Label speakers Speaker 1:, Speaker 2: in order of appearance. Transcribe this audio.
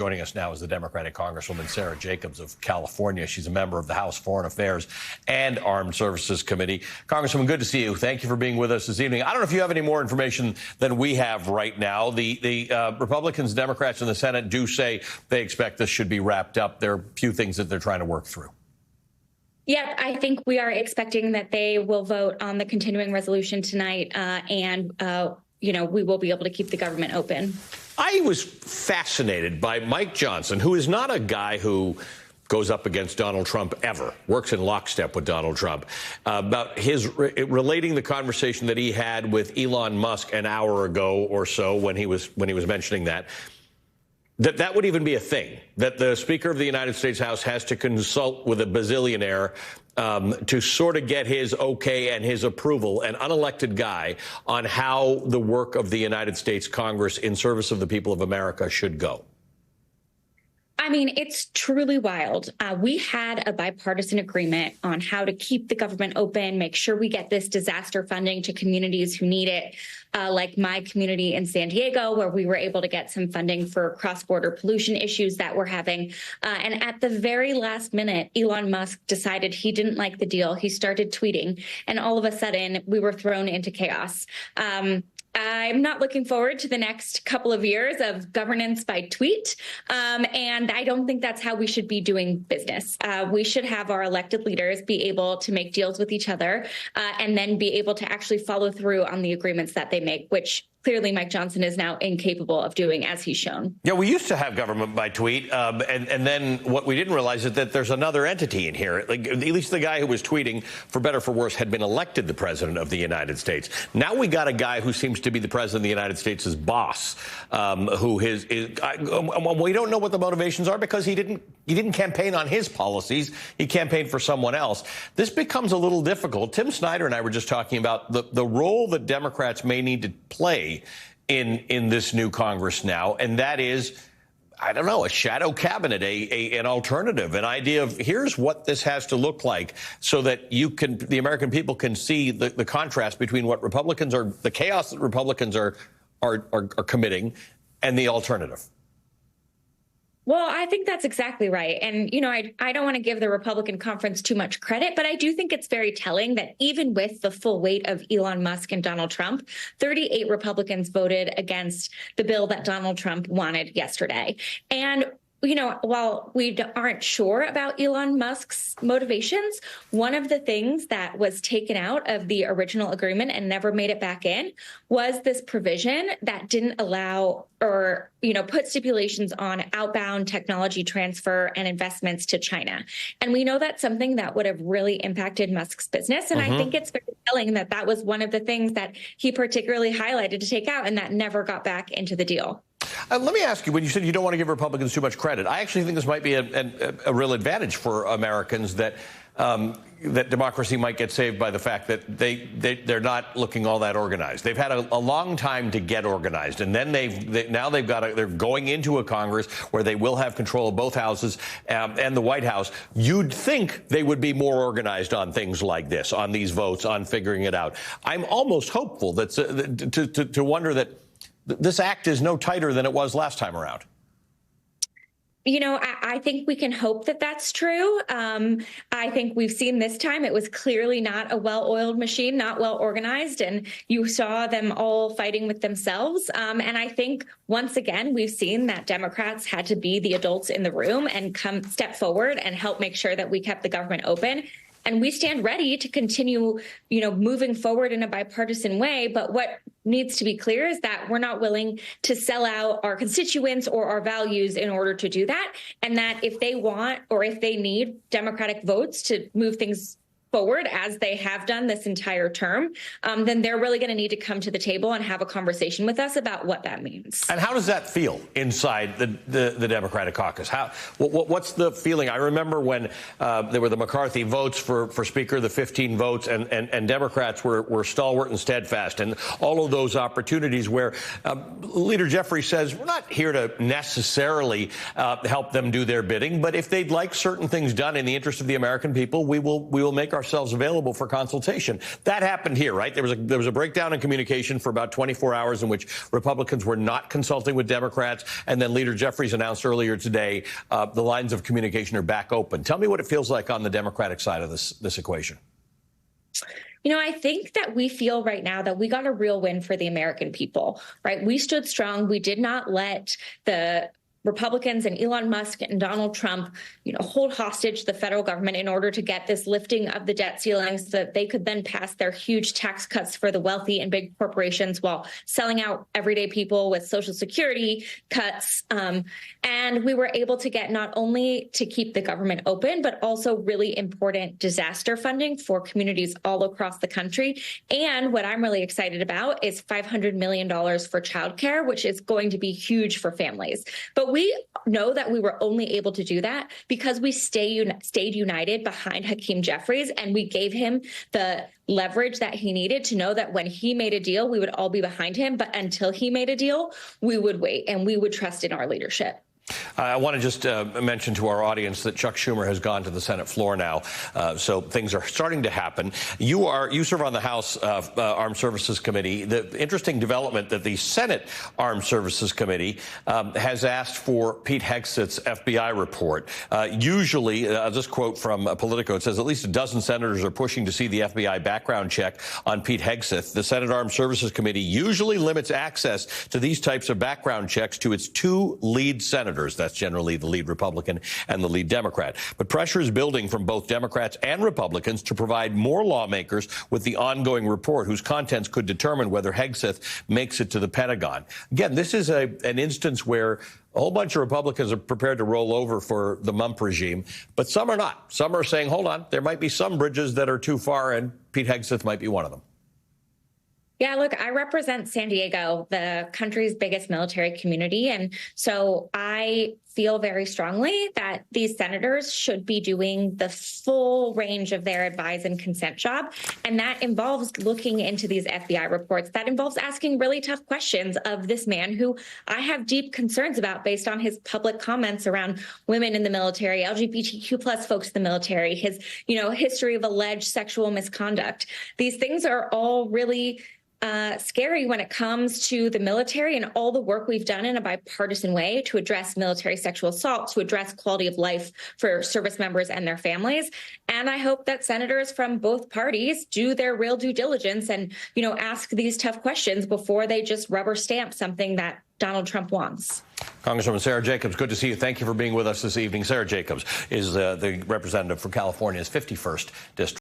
Speaker 1: Joining us now is the Democratic Congresswoman Sara Jacobs of California. She's a member of the House Foreign Affairs and Armed Services Committee. Congresswoman, good to see you. Thank you for being with us this evening. I don't know if you have any more information than we have right now. The Republicans, Democrats in the Senate do say they expect this should be wrapped up. There are a few things that they're trying to work through.
Speaker 2: Yeah, I think we are expecting that they will vote on the continuing resolution tonight, and we will be able to keep the government open.
Speaker 1: I was fascinated by Mike Johnson, who is not a guy who goes up against Donald Trump ever, works in lockstep with Donald Trump, about his relating the conversation that he had with Elon Musk an hour ago or so when he was mentioning that would even be a thing, that the Speaker of the United States House has to consult with a bazillionaire to sort of get his okay and his approval, an unelected guy, on how the work of the United States Congress in service of the people of America should go.
Speaker 2: I mean, it's truly wild. We had a bipartisan agreement on how to keep the government open, make sure we get this disaster funding to communities who need it, like my community in San Diego, where we were able to get some funding for cross-border pollution issues that we're having. And at the very last minute, Elon Musk decided he didn't like the deal. He started tweeting, and all of a sudden, we were thrown into chaos. I'm not looking forward to the next couple of years of governance by tweet, and I don't think that's how we should be doing business. We should have our elected leaders be able to make deals with each other and then be able to actually follow through on the agreements that they make, which clearly Mike Johnson is now incapable of doing, as he's shown.
Speaker 1: Yeah, we used to have government by tweet, and then what we didn't realize is that there's another entity in here. Like, at least the guy who was tweeting, for better or for worse, had been elected the president of the United States. Now we got a guy who seems to be the president of the United States' boss, we don't know what the motivations are because he didn't campaign on his policies. He campaigned for someone else. This becomes a little difficult. Tim Snyder and I were just talking about the role that Democrats may need to play in this new Congress now, and that is, I don't know, a shadow cabinet, an alternative, an idea of here's what this has to look like, so that the American people can see the contrast between what Republicans are, the chaos that Republicans are committing, and the alternative.
Speaker 2: Well, I think that's exactly right. And, I don't want to give the Republican conference too much credit, but I do think it's very telling that even with the full weight of Elon Musk and Donald Trump, 38 Republicans voted against the bill that Donald Trump wanted yesterday. And while we aren't sure about Elon Musk's motivations, one of the things that was taken out of the original agreement and never made it back in was this provision that didn't allow or, put stipulations on outbound technology transfer and investments to China. And we know that's something that would have really impacted Musk's business. And I think it's very telling that that was one of the things that he particularly highlighted to take out, and that never got back into the deal.
Speaker 1: Let me ask you, when you said you don't want to give Republicans too much credit, I actually think this might be a real advantage for Americans, that democracy might get saved by the fact that they're not looking all that organized. They've had a long time to get organized, and then they're going into a Congress where they will have control of both houses and the White House. You'd think they would be more organized on things like this, on these votes, on figuring it out. I'm almost hopeful that to wonder that this act is no tighter than it was last time around.
Speaker 2: I think we can hope that that's true. I think we've seen this time it was clearly not a well-oiled machine, not well organized, and you saw them all fighting with themselves. And I think once again, we've seen that Democrats had to be the adults in the room and step forward and help make sure that we kept the government open. And we stand ready to continue, moving forward in a bipartisan way. But what needs to be clear is that we're not willing to sell out our constituents or our values in order to do that. And that if they want or if they need Democratic votes to move things forward, as they have done this entire term, then they're really going to need to come to the table and have a conversation with us about what that means.
Speaker 1: And how does that feel inside the Democratic caucus? What's the feeling? I remember when there were the McCarthy votes for Speaker, the 15 votes, and Democrats were stalwart and steadfast, and all of those opportunities where Leader Jeffrey says, we're not here to necessarily help them do their bidding, but if they'd like certain things done in the interest of the American people, we will make our ourselves available for consultation. That happened here, right? There was a breakdown in communication for about 24 hours in which Republicans were not consulting with Democrats, and then Leader Jeffries announced earlier today the lines of communication are back open. Tell me what it feels like on the Democratic side of this equation.
Speaker 2: You know, I think that we feel right now that we got a real win for the American people, right? We stood strong. We did not let the Republicans and Elon Musk and Donald Trump, hold hostage the federal government in order to get this lifting of the debt ceilings so that they could then pass their huge tax cuts for the wealthy and big corporations while selling out everyday people with Social Security cuts. And we were able to get not only to keep the government open, but also really important disaster funding for communities all across the country. And what I'm really excited about is $500 million for childcare, which is going to be huge for families. But we know that we were only able to do that because we stayed united behind Hakeem Jeffries, and we gave him the leverage that he needed to know that when he made a deal, we would all be behind him. But until he made a deal, we would wait and we would trust in our leadership.
Speaker 1: I want to just mention to our audience that Chuck Schumer has gone to the Senate floor now, so things are starting to happen. You serve on the House Armed Services Committee. The interesting development that the Senate Armed Services Committee has asked for Pete Hegseth's FBI report. Usually, I'll just quote from Politico, it says at least a dozen senators are pushing to see the FBI background check on Pete Hegseth. The Senate Armed Services Committee usually limits access to these types of background checks to its two lead senators. That's generally the lead Republican and the lead Democrat. But pressure is building from both Democrats and Republicans to provide more lawmakers with the ongoing report whose contents could determine whether Hegseth makes it to the Pentagon. Again, this is an instance where a whole bunch of Republicans are prepared to roll over for the Mump regime, but some are not. Some are saying, hold on, there might be some bridges that are too far, and Pete Hegseth might be one of them.
Speaker 2: Yeah, look, I represent San Diego, the country's biggest military community. And so I feel very strongly that these senators should be doing the full range of their advise and consent job. And that involves looking into these FBI reports. That involves asking really tough questions of this man who I have deep concerns about based on his public comments around women in the military, LGBTQ plus folks in the military, his, history of alleged sexual misconduct. These things are all really scary when it comes to the military and all the work we've done in a bipartisan way to address military sexual assault, to address quality of life for service members and their families. And I hope that senators from both parties do their real due diligence and, ask these tough questions before they just rubber stamp something that Donald Trump wants.
Speaker 1: Congresswoman Sara Jacobs, good to see you. Thank you for being with us this evening. Sara Jacobs is the representative for California's 51st district.